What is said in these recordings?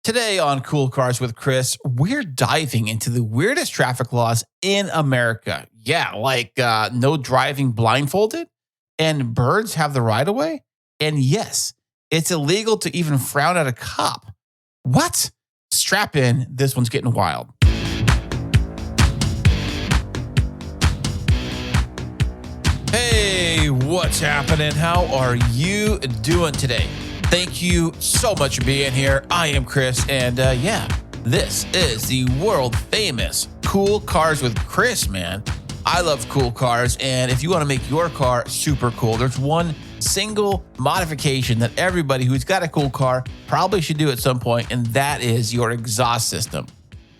Today on Cool Cars with Chris, we're diving into the weirdest traffic laws in America. Yeah, like no driving blindfolded, and birds have the right of way. And yes, it's illegal to even frown at a cop. What? Strap in, this one's getting wild. Hey, what's happening? How are you doing today? Thank you so much for being here. I am Chris, and this is the world famous Cool Cars with Chris, man. I love cool cars, and if you want to make your car super cool, there's one single modification that everybody who's got a cool car probably should do at some point, and that is your exhaust system.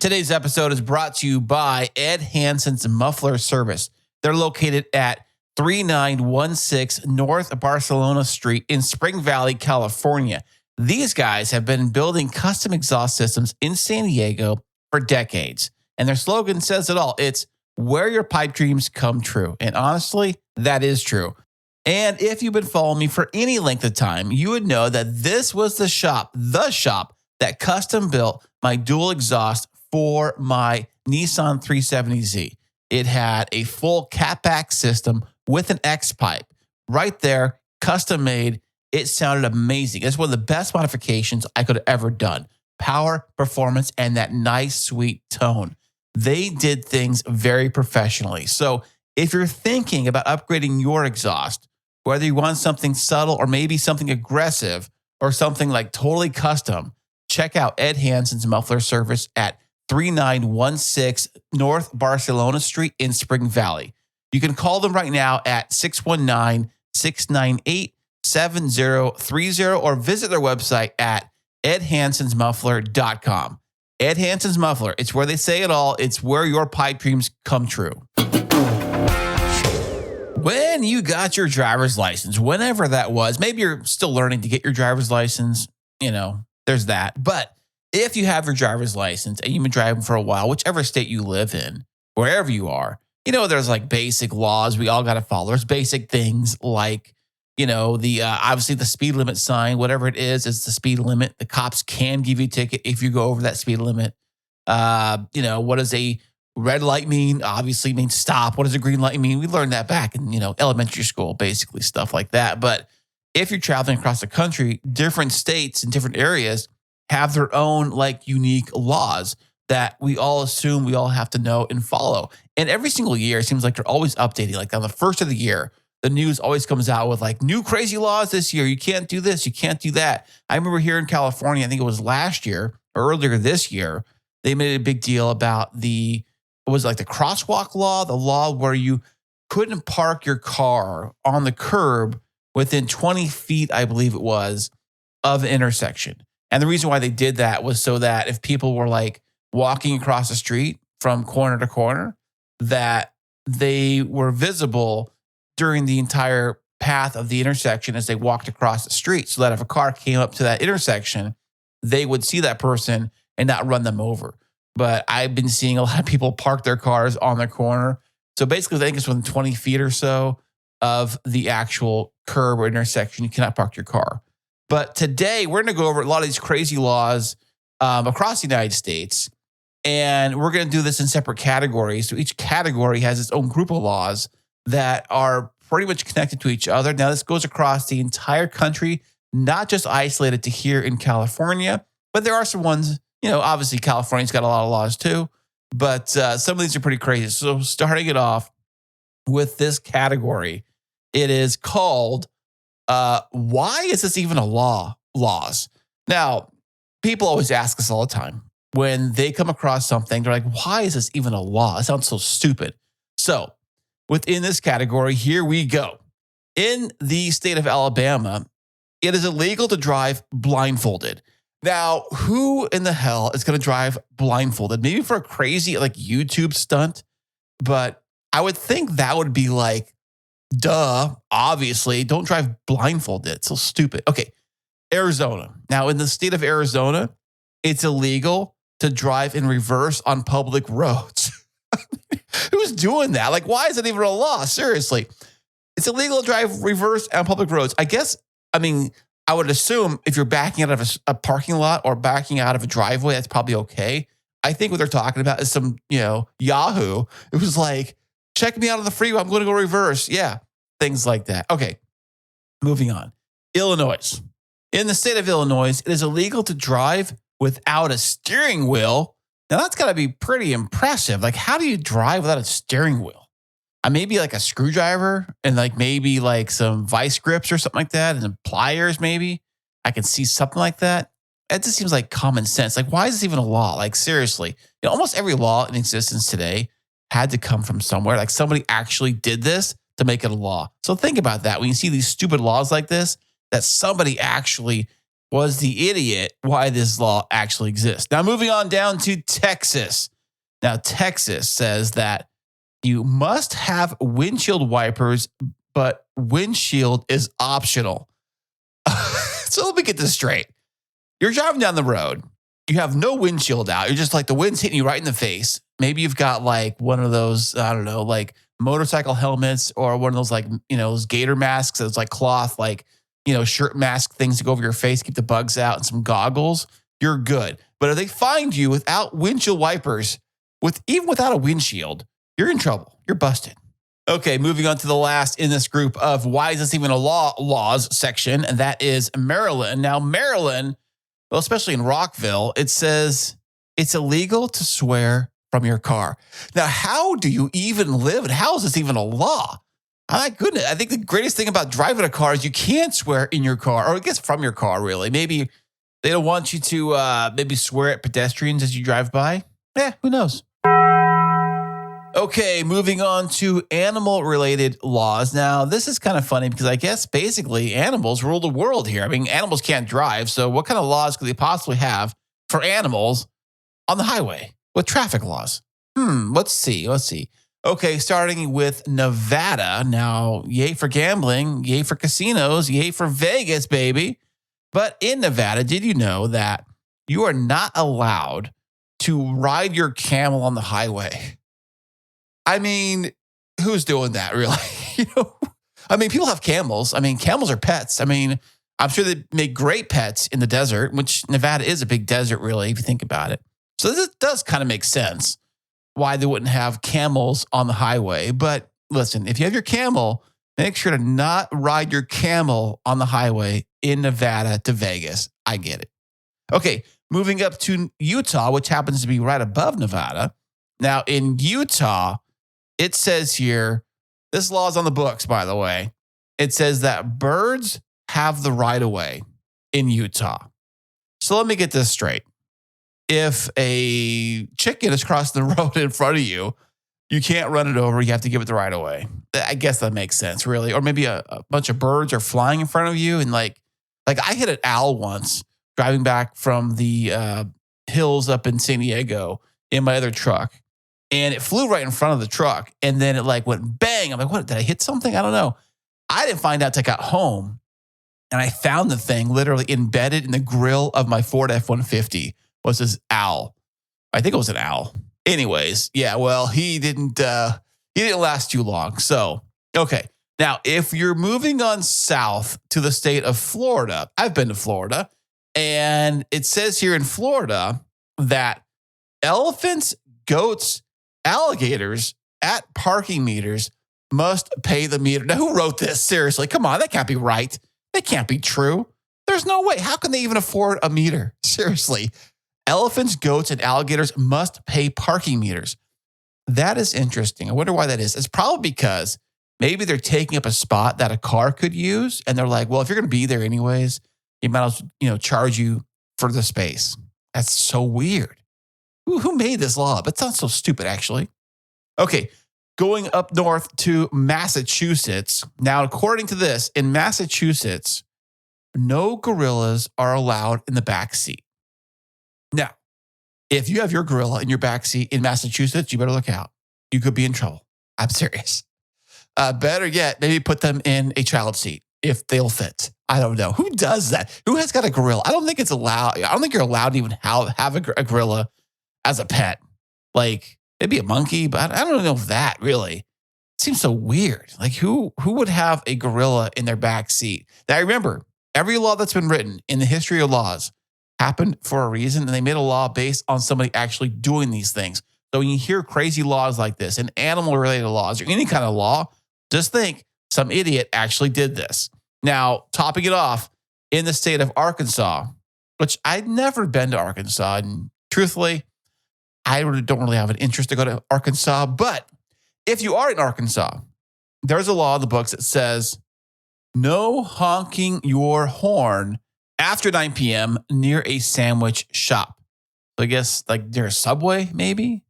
Today's episode is brought to you by Ed Hanson's Muffler Service. They're located at 3916 North Barcelona Street in Spring Valley, California. These guys have been building custom exhaust systems in San Diego for decades. And their slogan says it all. It's where your pipe dreams come true. And honestly, that is true. And if you've been following me for any length of time, you would know that this was the shop that custom built my dual exhaust for my Nissan 370Z. It had a full catback system with an X pipe right there, custom made. It sounded amazing. It's one of the best modifications I could have ever done. Power, performance, and that nice, sweet tone. They did things very professionally. So if you're thinking about upgrading your exhaust, whether you want something subtle or maybe something aggressive or something like totally custom, check out Ed Hanson's Muffler Service at 3916 North Barcelona Street in Spring Valley. You can call them right now at 619-698-7030 or visit their website at edhansonsmuffler.com. Ed Hanson's Muffler, it's where they say it all. It's where your pipe dreams come true. When you got your driver's license, whenever that was, maybe you're still learning to get your driver's license, there's that. But if you have your driver's license and you've been driving for a while, whichever state you live in, wherever you are, there's like basic laws we all got to follow. There's basic things like, obviously the speed limit sign, whatever it is the speed limit. The cops can give you a ticket if you go over that speed limit. What does a red light mean? Obviously means stop. What does a green light mean? We learned that back in, elementary school, basically stuff like that. But if you're traveling across the country, different states and different areas have their own like unique laws that we all assume we all have to know and follow. And every single year, it seems like they're always updating. Like on the first of the year, the news always comes out with like new crazy laws this year. You can't do this. You can't do that. I remember here in California, I think it was last year or earlier this year, they made a big deal about the crosswalk law, the law where you couldn't park your car on the curb within 20 feet, I believe it was, of the intersection. And the reason why they did that was so that if people were like walking across the street from corner to corner, that they were visible during the entire path of the intersection as they walked across the street, so that if a car came up to that intersection, they would see that person and not run them over. But I've been seeing a lot of people park their cars on their corner. So basically, I think it's within 20 feet or so of the actual curb or intersection, you cannot park your car. But today, we're going to go over a lot of these crazy laws across the United States. And we're going to do this in separate categories. So each category has its own group of laws that are pretty much connected to each other. Now, this goes across the entire country, not just isolated to here in California, but there are some ones, obviously California's got a lot of laws too, but some of these are pretty crazy. So starting it off with this category, it is called, why is this even a laws? Now, people always ask us all the time when they come across something, they're like, why is this even a law? It sounds so stupid. So within this category, here we go. In the state of Alabama, it is illegal to drive blindfolded. Now, who in the hell is going to drive blindfolded? Maybe for a crazy like YouTube stunt, but I would think that would be like, duh, obviously, don't drive blindfolded. It's so stupid. Okay, Arizona. Now, in the state of Arizona, it's illegal to drive in reverse on public roads. Who's doing that? Like, why is it even a law? Seriously. It's illegal to drive reverse on public roads. I I would assume if you're backing out of a parking lot or backing out of a driveway, that's probably okay. I think what they're talking about is some, Yahoo. It was like, check me out on the freeway. I'm going to go reverse. Yeah, things like that. Okay, moving on. Illinois. In the state of Illinois, it is illegal to drive without a steering wheel. Now, that's got to be pretty impressive. Like, how do you drive without a steering wheel? Maybe like a screwdriver and like maybe like some vice grips or something like that and some pliers maybe. I can see something like that. It just seems like common sense. Like, why is this even a law? Like, seriously, almost every law in existence today had to come from somewhere. Like, somebody actually did this to make it a law. So think about that. When you see these stupid laws like this, that somebody actually was the idiot why this law actually exists. Now, moving on down to Texas. Now, Texas says that you must have windshield wipers, but windshield is optional. So let me get this straight. You're driving down the road. You have no windshield out. You're just like the wind's hitting you right in the face. Maybe you've got like one of those, I don't know, like motorcycle helmets or one of those like, those gator masks that's like cloth, like, shirt mask things to go over your face, keep the bugs out, and some goggles. You're good. But if they find you without windshield wipers, even without a windshield, you're in trouble. You're busted. Okay, moving on to the last in this group of why is this even a laws section, and that is Maryland. Now, Maryland, well, especially in Rockville, it says it's illegal to swear from your car. Now, how do you even live, and how is this even a law? My goodness, I think the greatest thing about driving a car is you can't swear in your car, or I guess from your car, really. Maybe they don't want you to maybe swear at pedestrians as you drive by. Who knows? Okay, moving on to animal-related laws. Now, this is kind of funny because I guess basically animals rule the world here. Animals can't drive, so what kind of laws could they possibly have for animals on the highway with traffic laws? Let's see. Okay, starting with Nevada. Now, yay for gambling, yay for casinos, yay for Vegas, baby. But in Nevada, did you know that you are not allowed to ride your camel on the highway? Who's doing that, really? People have camels. Camels are pets. I'm sure they make great pets in the desert, which Nevada is a big desert, really, if you think about it. So this does kind of make sense why they wouldn't have camels on the highway. But listen, if you have your camel, make sure to not ride your camel on the highway in Nevada to Vegas. I get it. Okay, moving up to Utah, which happens to be right above Nevada. Now, in Utah, it says here, this law is on the books, by the way. It says that birds have the right of way in Utah. So let me get this straight. If a chicken is crossing the road in front of you, you can't run it over. You have to give it the right of way. I guess that makes sense, really. Or maybe a bunch of birds are flying in front of you. And like I hit an owl once driving back from the hills up in San Diego in my other truck. And it flew right in front of the truck. And then it like went bang. I'm like, what? Did I hit something? I don't know. I didn't find out until I got home. And I found the thing literally embedded in the grill of my Ford F-150 was this owl. I think it was an owl. Anyways, yeah, well, he didn't last too long. So, okay. Now, if you're moving on south to the state of Florida, I've been to Florida, and it says here in Florida that elephants, goats, alligators at parking meters must pay the meter. Now, who wrote this? Seriously, come on, that can't be right. That can't be true. There's no way. How can they even afford a meter? Seriously. Elephants, goats, and alligators must pay parking meters. That is interesting. I wonder why that is. It's probably because maybe they're taking up a spot that a car could use. And they're like, well, if you're going to be there anyways, you might as well, charge you for the space. That's so weird. Who made this law up? It's not so stupid, actually. Okay, going up north to Massachusetts. Now, according to this, in Massachusetts, no gorillas are allowed in the backseat. Now, if you have your gorilla in your backseat in Massachusetts, you better look out. You could be in trouble. I'm serious. Better yet, maybe put them in a child seat if they'll fit. I don't know. Who does that? Who has got a gorilla? I don't think it's allowed. I don't think you're allowed to even have a gorilla as a pet. Like maybe a monkey, but I don't know if that really. It seems so weird. Like who would have a gorilla in their back seat? Now remember, Every law that's been written in the history of laws happened for a reason, and they made a law based on somebody actually doing these things. So when you hear crazy laws like this and animal-related laws or any kind of law, just think some idiot actually did this. Now, topping it off, in the state of Arkansas, which I'd never been to Arkansas, and truthfully, I don't really have an interest to go to Arkansas. But if you are in Arkansas, there's a law in the books that says no honking your horn after 9 p.m. near a sandwich shop. So I guess like near a Subway, maybe?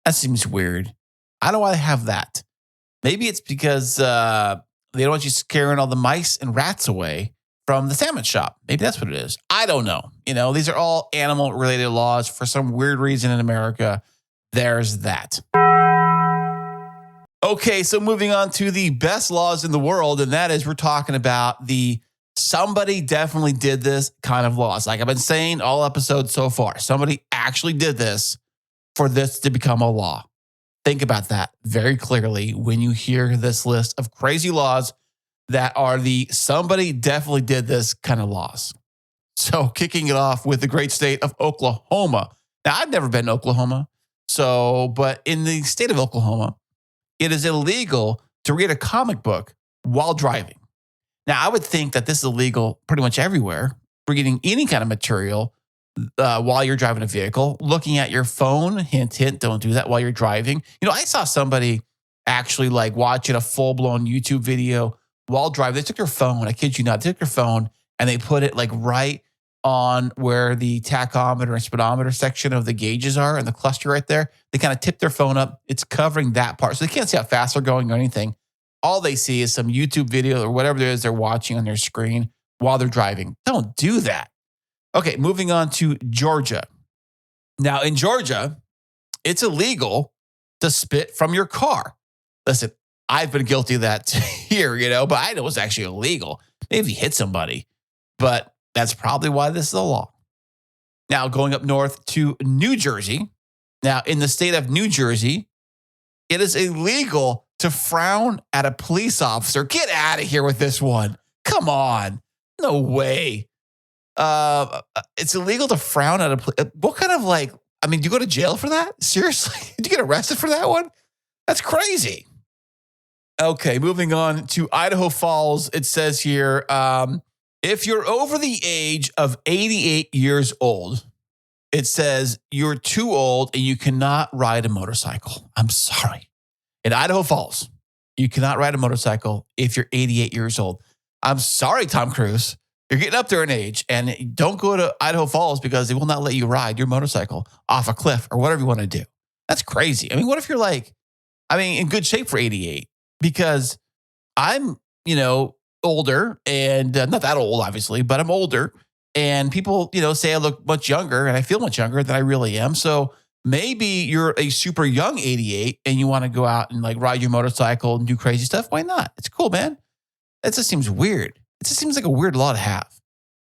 That seems weird. I don't know why they have that. Maybe it's because they don't want you scaring all the mice and rats away from the sandwich shop. Maybe that's what it is. I don't know. These are all animal-related laws for some weird reason in America. There's that. Okay, so moving on to the best laws in the world, and that is we're talking about the somebody definitely did this kind of laws. Like I've been saying all episodes so far, somebody actually did this for this to become a law. Think about that very clearly when you hear this list of crazy laws that are the somebody definitely did this kind of laws. So kicking it off with the great state of Oklahoma. Now, I've never been to Oklahoma, but in the state of Oklahoma, it is illegal to read a comic book while driving. Now, I would think that this is illegal pretty much everywhere, reading any kind of material while you're driving a vehicle, looking at your phone, hint, hint, don't do that while you're driving. I saw somebody actually like watching a full-blown YouTube video while driving. They took their phone, I kid you not, they took their phone and they put it like right on where the tachometer and speedometer section of the gauges are and the cluster right there. They kind of tip their phone up. It's covering that part. So they can't see how fast they're going or anything. All they see is some YouTube video or whatever it is they're watching on their screen while they're driving. Don't do that. Okay, moving on to Georgia. Now, in Georgia, it's illegal to spit from your car. Listen, I've been guilty of that here, but I know it's actually illegal. Maybe you hit somebody, but that's probably why this is a law. Now, going up north to New Jersey. Now, in the state of New Jersey, it is illegal to frown at a police officer. Get out of here with this one. Come on. No way. It's illegal to frown at a what kind of do you go to jail for that? Seriously? Did you get arrested for that one? That's crazy. Okay, moving on to Idaho Falls. It says here, if you're over the age of 88 years old, it says you're too old and you cannot ride a motorcycle. I'm sorry. In Idaho Falls, you cannot ride a motorcycle if you're 88 years old. I'm sorry, Tom Cruise. You're getting up there in age, and don't go to Idaho Falls because they will not let you ride your motorcycle off a cliff or whatever you want to do. That's crazy. What if you're in good shape for 88? Because I'm, older and not that old, obviously, but I'm older. And people, say I look much younger and I feel much younger than I really am. So maybe you're a super young 88 and you want to go out and ride your motorcycle and do crazy stuff. Why not? It's cool, man. It just seems weird. It just seems like a weird law to have.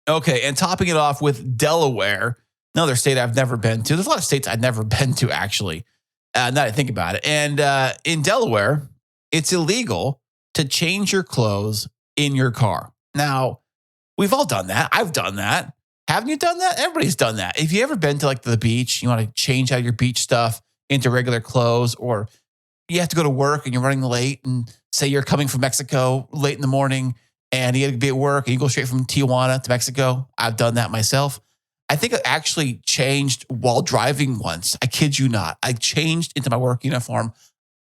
Okay, and topping it off with Delaware, another state I've never been to. There's a lot of states I've never been to, actually, now that I think about it. And in Delaware, it's illegal to change your clothes in your car. Now, we've all done that. I've done that. Haven't you done that? Everybody's done that. If you ever been to the beach, you want to change out your beach stuff into regular clothes, or you have to go to work and you're running late and say you're coming from Mexico late in the morning and you got to be at work and you go straight from Tijuana to Mexico. I've done that myself. I think I actually changed while driving once. I kid you not. I changed into my work uniform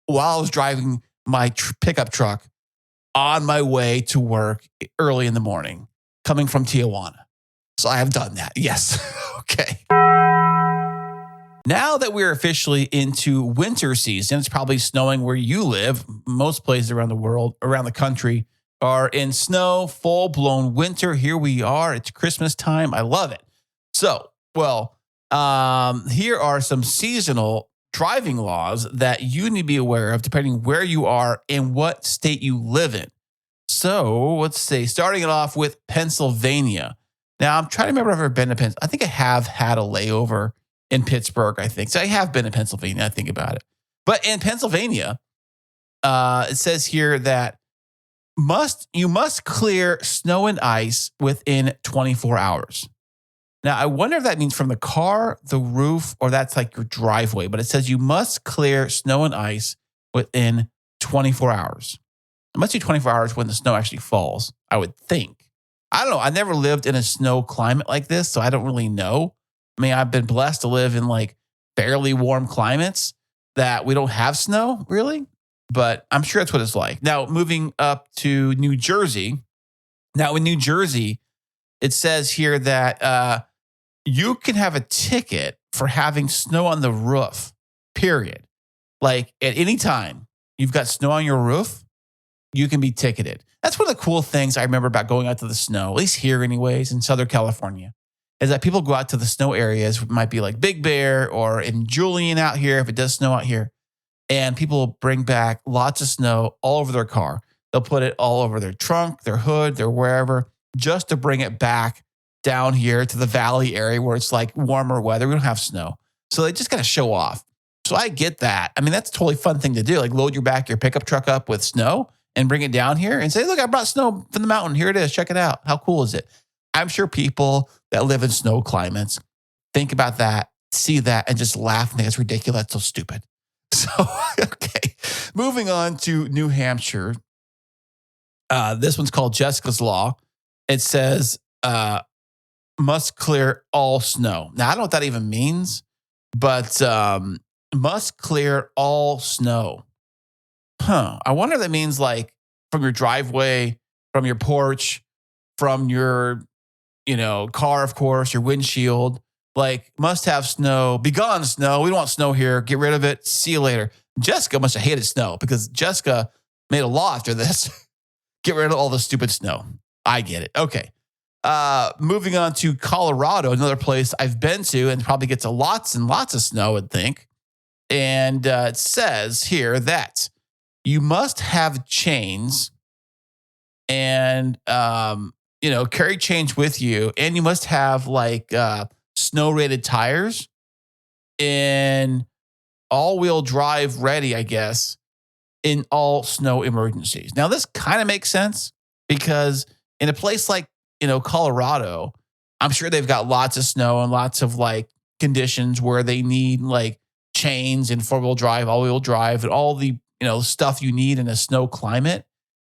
while I was driving my pickup truck on my way to work early in the morning, coming from Tijuana. So I have done that. Yes. Okay. Now that we're officially into winter season, it's probably snowing where you live. Most places around the world, around the country, are in snow, full-blown winter. Here we are. It's Christmas time. I love it. So, here are some seasonal driving laws that you need to be aware of depending where you are and what state you live in. So, let's say, starting it off with Pennsylvania. Now, I'm trying to remember if I've ever been to Pennsylvania. I think I have had a layover in Pittsburgh, I think. So I have been in Pennsylvania, I think about it. But in Pennsylvania, it says here that You must clear snow and ice within 24 hours. Now, I wonder if that means from the car, the roof, or that's like your driveway, but it says you must clear snow and ice within 24 hours. It must be 24 hours when the snow actually falls, I would think. I don't know. I never lived in a snow climate like this, so I don't really know. I mean, I've been blessed to live in like fairly warm climates that we don't have snow, really, but I'm sure that's what it's like. Now, moving up to New Jersey. Now, in New Jersey, it says here that you can have a ticket for having snow on the roof, period. Like at any time you've got snow on your roof, you can be ticketed. That's one of the cool things I remember about going out to the snow, at least here anyways, in Southern California, is that people go out to the snow areas. It might be like Big Bear or in Julian out here, if it does snow out here, and people bring back lots of snow all over their car. They'll put it all over their trunk, their hood, their wherever, just to bring it back down here to the valley area where it's like warmer weather. We don't have snow. So they just got to show off. So I get that. I mean, that's a totally fun thing to do. Like load your pickup truck up with snow and bring it down here and say, look, I brought snow from the mountain. Here it is. Check it out. How cool is it? I'm sure people that live in snow climates think about that, see that, and just laugh and think it's ridiculous. It's so stupid. So, okay. Moving on to New Hampshire. This one's called Jessica's Law. It says, must clear all snow. Now, I don't know what that even means, but must clear all snow. I wonder if that means like from your driveway, from your porch, from your, car, of course, your windshield, like must have snow. Be gone, snow. We don't want snow here. Get rid of it. See you later. Jessica must have hated snow because Jessica made a law after this. Get rid of all the stupid snow. I get it. Okay. Moving on to Colorado, another place I've been to and probably gets lots and lots of snow, I would think. And it says here that you must have chains and, carry chains with you. And you must have like snow rated tires and all-wheel drive ready, I guess, in all snow emergencies. Now, this kind of makes sense because in a place like, Colorado, I'm sure they've got lots of snow and lots of like conditions where they need like chains and four-wheel drive, all-wheel drive, and all the, stuff you need in a snow climate.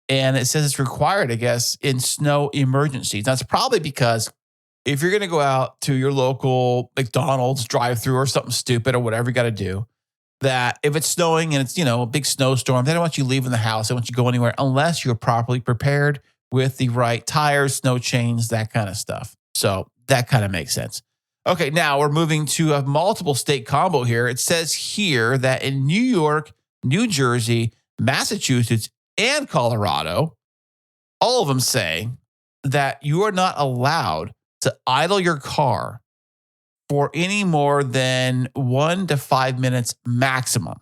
And it says it's required, I guess, in snow emergencies. That's probably because if you're going to go out to your local McDonald's drive-through or something stupid or whatever you got to do, that if it's snowing and it's, a big snowstorm, they don't want you leaving the house. They don't want you to go anywhere unless you're properly prepared with the right tires, snow chains, that kind of stuff. So that kind of makes sense. Okay, now we're moving to a multiple state combo here. It says here that in New York, New Jersey, Massachusetts, and Colorado, all of them say that you are not allowed to idle your car for any more than 1 to 5 minutes maximum,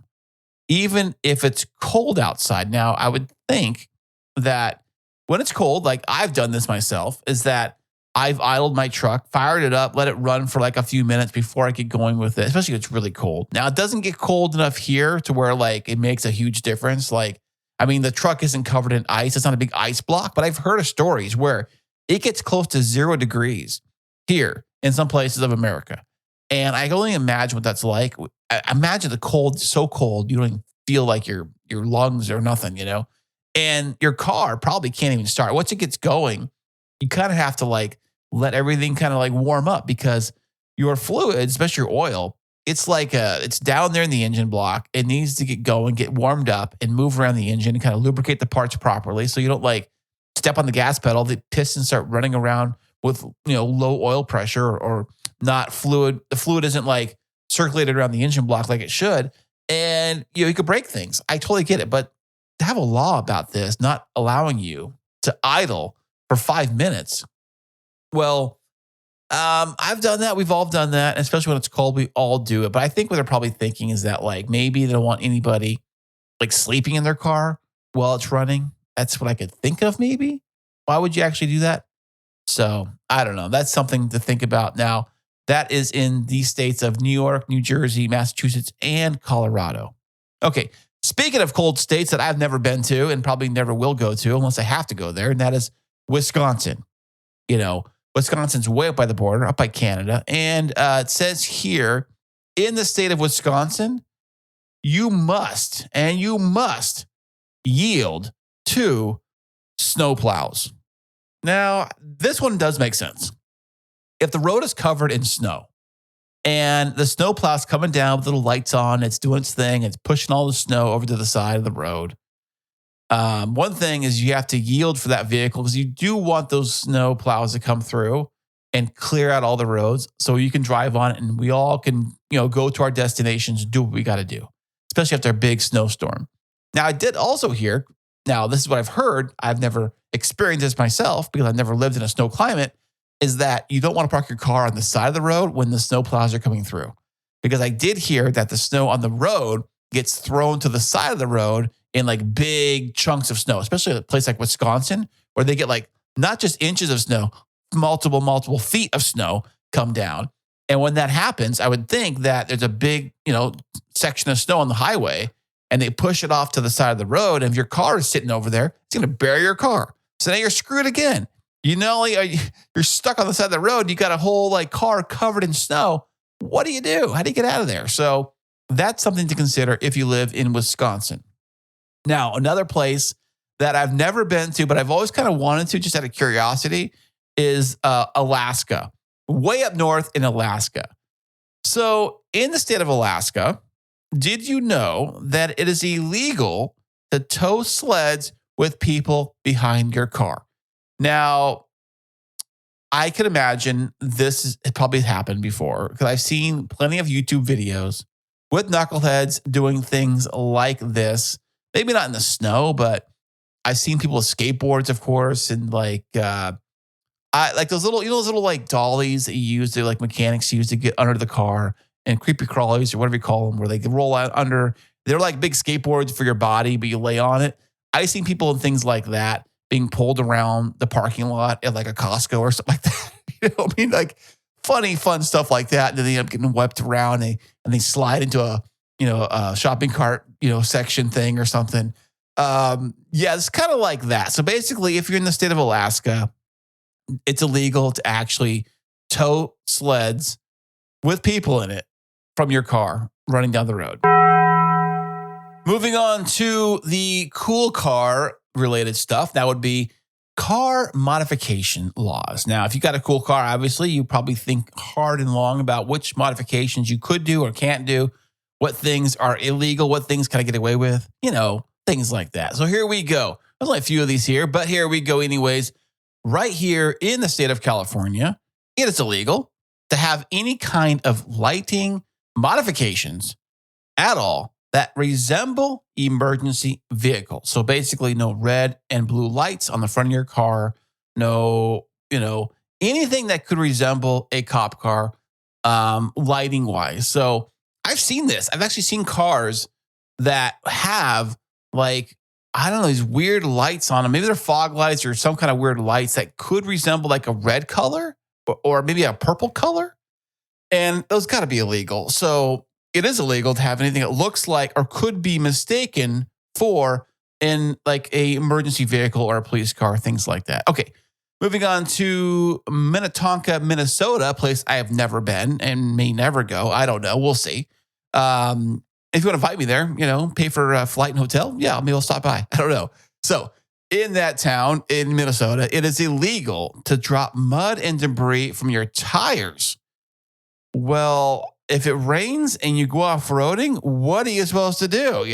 even if it's cold outside. Now, I would think that when it's cold, like I've done this myself, is that I've idled my truck, fired it up, let it run for like a few minutes before I get going with it, especially if it's really cold. Now, it doesn't get cold enough here to where like it makes a huge difference. Like, I mean, the truck isn't covered in ice. It's not a big ice block, but I've heard of stories where it gets close to 0 degrees here in some places of America. And I can only imagine what that's like. I imagine the cold, so cold, you don't even feel like your lungs or nothing, And your car probably can't even start. Once it gets going, you kind of have to like let everything kind of like warm up because your fluid, especially your oil, it's like it's down there in the engine block. It needs to get going, get warmed up and move around the engine and kind of lubricate the parts properly. So you don't like step on the gas pedal, the pistons start running around with, low oil pressure or not fluid. The fluid isn't like circulated around the engine block like it should. And, you could break things. I totally get it. But to have a law about this, not allowing you to idle for 5 minutes. Well, I've done that. We've all done that. Especially when it's cold, we all do it. But I think what they're probably thinking is that like maybe they don't want anybody like sleeping in their car while it's running. That's what I could think of maybe. Why would you actually do that? So I don't know. That's something to think about. Now, that is in the states of New York, New Jersey, Massachusetts, and Colorado. Okay. Speaking of cold states that I've never been to and probably never will go to unless I have to go there, and that is Wisconsin. You know, Wisconsin's way up by the border, up by Canada. And it says here in the state of Wisconsin, you must yield to snowplows. Now, this one does make sense. If the road is covered in snow and the snowplow's coming down with little lights on, it's doing its thing, it's pushing all the snow over to the side of the road. One thing is you have to yield for that vehicle because you do want those snow plows to come through and clear out all the roads so you can drive on it and we all can, go to our destinations and do what we got to do, especially after a big snowstorm. Now, I did also hear, now this is what I've heard, I've never experienced this myself because I've never lived in a snow climate, is that you don't want to park your car on the side of the road when the snow plows are coming through. Because I did hear that the snow on the road gets thrown to the side of the road in like big chunks of snow, especially a place like Wisconsin, where they get like not just inches of snow, multiple feet of snow come down. And when that happens, I would think that there's a big, section of snow on the highway and they push it off to the side of the road. And if your car is sitting over there, it's going to bury your car. So now you're screwed again. You're stuck on the side of the road. You got a whole like car covered in snow. What do you do? How do you get out of there? So that's something to consider if you live in Wisconsin. Now, another place that I've never been to, but I've always kind of wanted to just out of curiosity is Alaska, way up north in Alaska. So in the state of Alaska, did you know that it is illegal to tow sleds with people behind your car? Now, I can imagine this has probably happened before because I've seen plenty of YouTube videos with knuckleheads doing things like this. Maybe not in the snow, but I've seen people with skateboards, of course, and like I like those little like dollies that you use, like mechanics use to get under the car, and creepy crawlies or whatever you call them, where they can roll out under. They're like big skateboards for your body, but you lay on it. I've seen people in things like that being pulled around the parking lot at like a Costco or something like that. Like fun stuff like that. And then they end up getting whipped around and they slide into a shopping cart, section thing or something. It's kind of like that. So basically, if you're in the state of Alaska, it's illegal to actually tow sleds with people in it from your car running down the road. Moving on to the cool car related stuff, that would be car modification laws. Now, if you got a cool car, obviously, you probably think hard and long about which modifications you could do or can't do, what things are illegal, what things can I get away with, things like that. So here we go. There's only a few of these here, but here we go anyways. Right here in the state of California, it is illegal to have any kind of lighting modifications at all that resemble emergency vehicles. So basically no red and blue lights on the front of your car, no, anything that could resemble a cop car lighting wise. So I've seen this. I've actually seen cars that have like, I don't know, these weird lights on them. Maybe they're fog lights or some kind of weird lights that could resemble like a red color or maybe a purple color. And those got to be illegal. So it is illegal to have anything that looks like or could be mistaken for in like a emergency vehicle or a police car, things like that. Okay, moving on to Minnetonka, Minnesota, a place I have never been and may never go. I don't know. We'll see. If you want to invite me there, pay for a flight and hotel, maybe I'll stop by. I don't know. So in that town in Minnesota, it is illegal to drop mud and debris from your tires. Well, if it rains and you go off-roading, what are you supposed to do?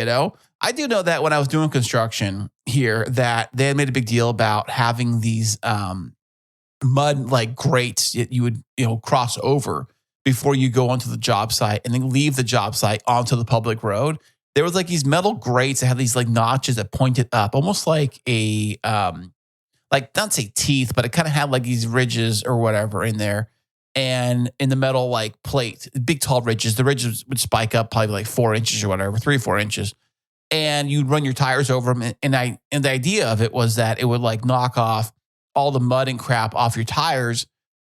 I do know that when I was doing construction here, that they had made a big deal about having these mud like grates that you would cross over before you go onto the job site and then leave the job site onto the public road. There was like these metal grates that had these like notches that pointed up, almost like a like not say teeth, but it kind of had like these ridges or whatever in there. And in the metal like plate, big tall ridges, the ridges would spike up probably like 4 inches or whatever, 3 or 4 inches. And you'd run your tires over them. And the idea of it was that it would like knock off all the mud and crap off your tires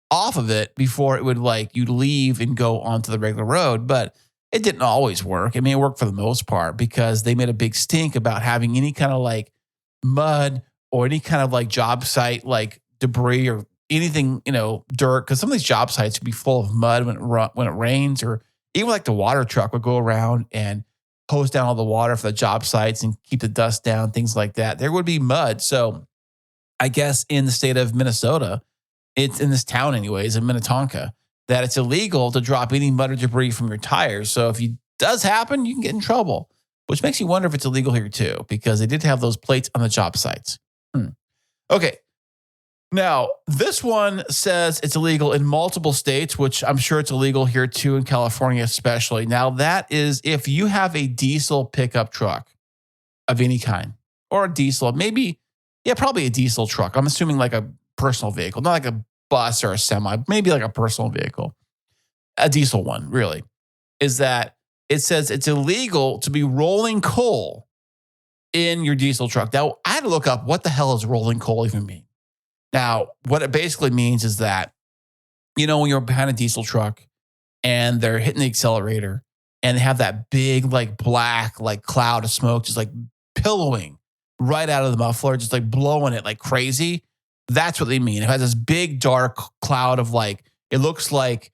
off of it before it would like you'd leave and go onto the regular road. But It didn't always work. I mean, it worked for the most part because they made a big stink about having any kind of like mud or any kind of like job site like debris or anything, dirt. Because some of these job sites would be full of mud when it rains, or even like the water truck would go around and hose down all the water for the job sites and keep the dust down, things like that. There would be mud. So I guess in the state of Minnesota, it's in this town anyways, in Minnetonka, that it's illegal to drop any mud or debris from your tires. So if it does happen, you can get in trouble, which makes you wonder if it's illegal here too, because they did have those plates on the job sites. Okay. Now, this one says it's illegal in multiple states, which I'm sure it's illegal here too, in California especially. Now, that is if you have a diesel pickup truck of any kind, or a diesel, probably a diesel truck. I'm assuming like a personal vehicle, not like a bus or a semi, maybe like a personal vehicle, a diesel one, really, is that it says it's illegal to be rolling coal in your diesel truck. Now, I had to look up what the hell does rolling coal even mean. Now, what it basically means is that, when you're behind a diesel truck and they're hitting the accelerator and they have that big, like black, like cloud of smoke, just like pillowing right out of the muffler, just like blowing it like crazy. That's what they mean. It has this big dark cloud of like, it looks like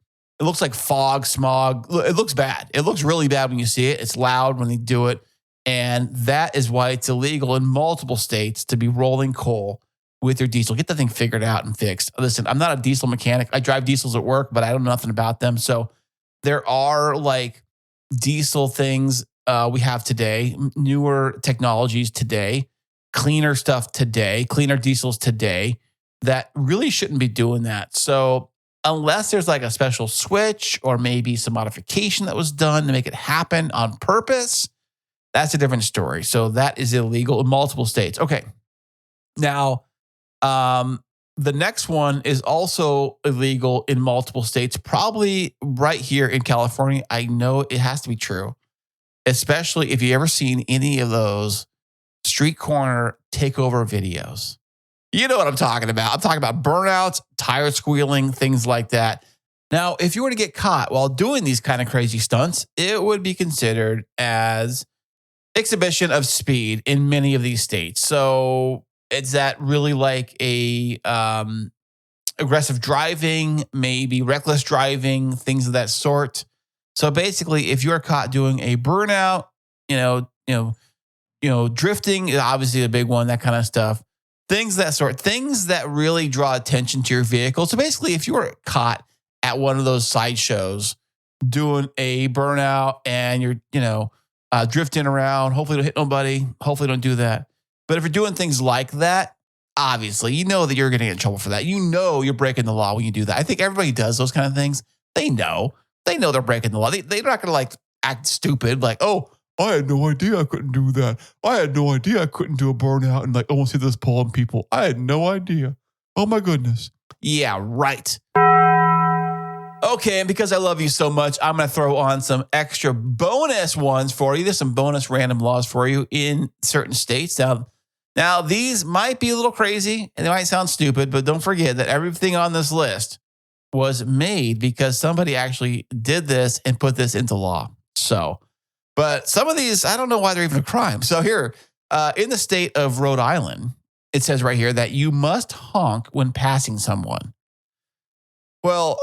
fog, smog. It looks bad. It looks really bad when you see it. It's loud when they do it. And that is why it's illegal in multiple states to be rolling coal with your diesel. Get the thing figured out and fixed. Listen, I'm not a diesel mechanic. I drive diesels at work, but I don't know nothing about them. So there are like diesel things we have today, newer technologies today, cleaner stuff today, cleaner diesels today that really shouldn't be doing that. So unless there's like a special switch or maybe some modification that was done to make it happen on purpose, that's a different story. So that is illegal in multiple states. Okay. Now, the next one is also illegal in multiple states, probably right here in California. I know it has to be true, especially if you ever seen any of those street corner takeover videos. You know what I'm talking about. I'm talking about burnouts, tire squealing, things like that. Now, if you were to get caught while doing these kind of crazy stunts, it would be considered as exhibition of speed in many of these states. So is that really like a aggressive driving, maybe reckless driving, things of that sort? So basically, if you're caught doing a burnout, drifting, obviously a big one, that kind of stuff. Things that sort, things that really draw attention to your vehicle. So basically, if you were caught at one of those sideshows doing a burnout and you're, drifting around, hopefully don't hit nobody, hopefully don't do that. But if you're doing things like that, obviously, you know that you're going to get in trouble for that. You know you're breaking the law when you do that. I think everybody does those kind of things. They know they're breaking the law. They're not going to like act stupid, like, oh, I had no idea I couldn't do that. I had no idea I couldn't do a burnout and like almost hit this pole on people. I had no idea. Oh my goodness. Yeah, right. Okay, and because I love you so much, I'm going to throw on some extra bonus ones for you. There's some bonus random laws for you in certain states. Now, these might be a little crazy and they might sound stupid, but don't forget that everything on this list was made because somebody actually did this and put this into law. So, but some of these, I don't know why they're even a crime. So here, in the state of Rhode Island, it says right here that you must honk when passing someone. Well,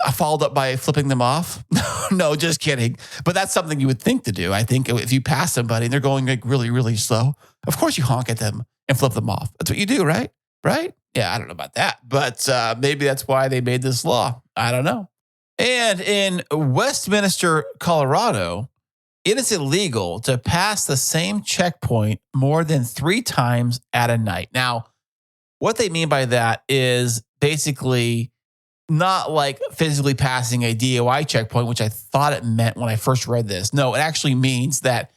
I followed up by flipping them off. No, just kidding. But that's something you would think to do. I think if you pass somebody and they're going like really, really slow, of course you honk at them and flip them off. That's what you do, right? Right? Yeah, I don't know about that. But maybe that's why they made this law. I don't know. And in Westminster, Colorado, it is illegal to pass the same checkpoint more than 3 times at a night. Now, what they mean by that is basically not like physically passing a DOI checkpoint, which I thought it meant when I first read this. No, it actually means that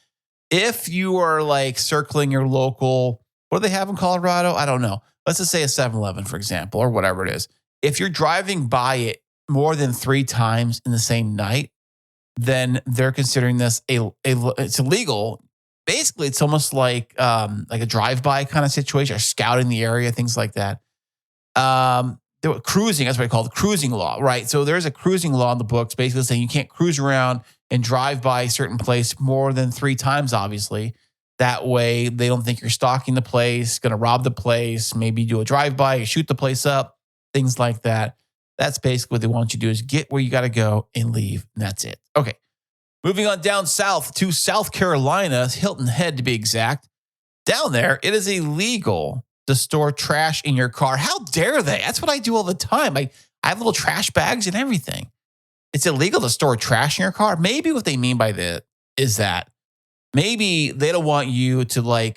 if you are like circling your local, what do they have in Colorado? I don't know. Let's just say a 7-Eleven, for example, or whatever it is. If you're driving by it more than 3 times in the same night, then they're considering this it's illegal. Basically, it's almost like a drive-by kind of situation, or scouting the area, things like that. cruising, that's what I call the cruising law, right? So there's a cruising law in the books basically saying you can't cruise around and drive by a certain place more than 3 times, obviously. That way they don't think you're stalking the place, going to rob the place, maybe do a drive-by, shoot the place up, things like that. That's basically what they want you to do is get where you got to go and leave. And that's it. Okay. Moving on down south to South Carolina, Hilton Head to be exact. Down there, it is illegal to store trash in your car. How dare they? That's what I do all the time. I have little trash bags and everything. It's illegal to store trash in your car. Maybe what they mean by that is that maybe they don't want you to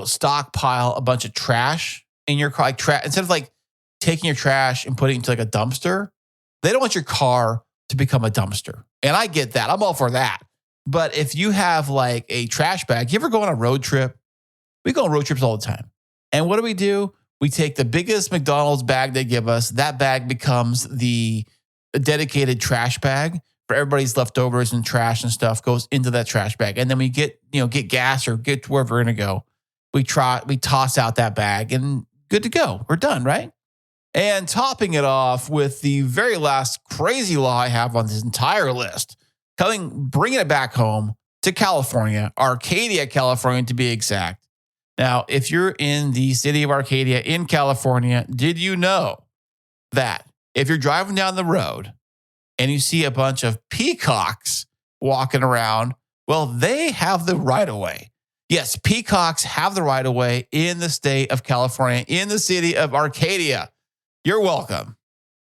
stockpile a bunch of trash in your car. Instead of taking your trash and putting it into a dumpster, they don't want your car to become a dumpster. And I get that. I'm all for that. But if you have a trash bag, you ever go on a road trip? We go on road trips all the time. And what do? We take the biggest McDonald's bag they give us. That bag becomes the dedicated trash bag for everybody's leftovers and trash and stuff goes into that trash bag. And then we get gas or get to wherever we're going to go. We toss out that bag and good to go. We're done, right? And topping it off with the very last crazy law I have on this entire list, bringing it back home to California, Arcadia, California to be exact. Now, if you're in the city of Arcadia in California, did you know that if you're driving down the road and you see a bunch of peacocks walking around, well, they have the right of way. Yes, peacocks have the right of way in the state of California, in the city of Arcadia. You're welcome.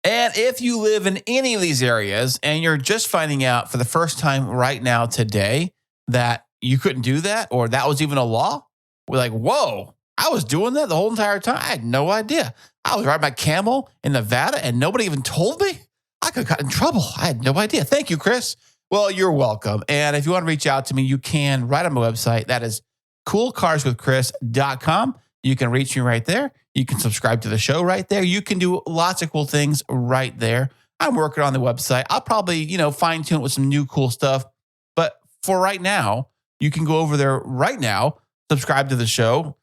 And if you live in any of these areas and you're just finding out for the first time right now today that you couldn't do that or that was even a law, we're like, whoa, I was doing that the whole entire time. I had no idea. I was riding my camel in Nevada and nobody even told me. I could have gotten in trouble. I had no idea. Thank you, Chris. Well, you're welcome. And if you want to reach out to me, you can right on my website. That is coolcarswithchris.com. You can reach me right there. You can subscribe to the show right there. You can do lots of cool things right there. I'm working on the website. I'll probably, fine tune it with some new cool stuff. But for right now, you can go over there right now, subscribe to the show,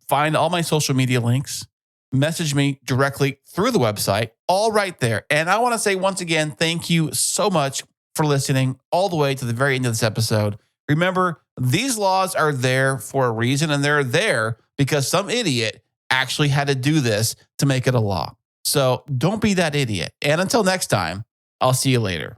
find all my social media links, message me directly through the website, all right there. And I want to say once again, thank you so much for listening all the way to the very end of this episode. Remember, these laws are there for a reason, and they're there because some idiot actually had to do this to make it a law. So don't be that idiot. And until next time, I'll see you later.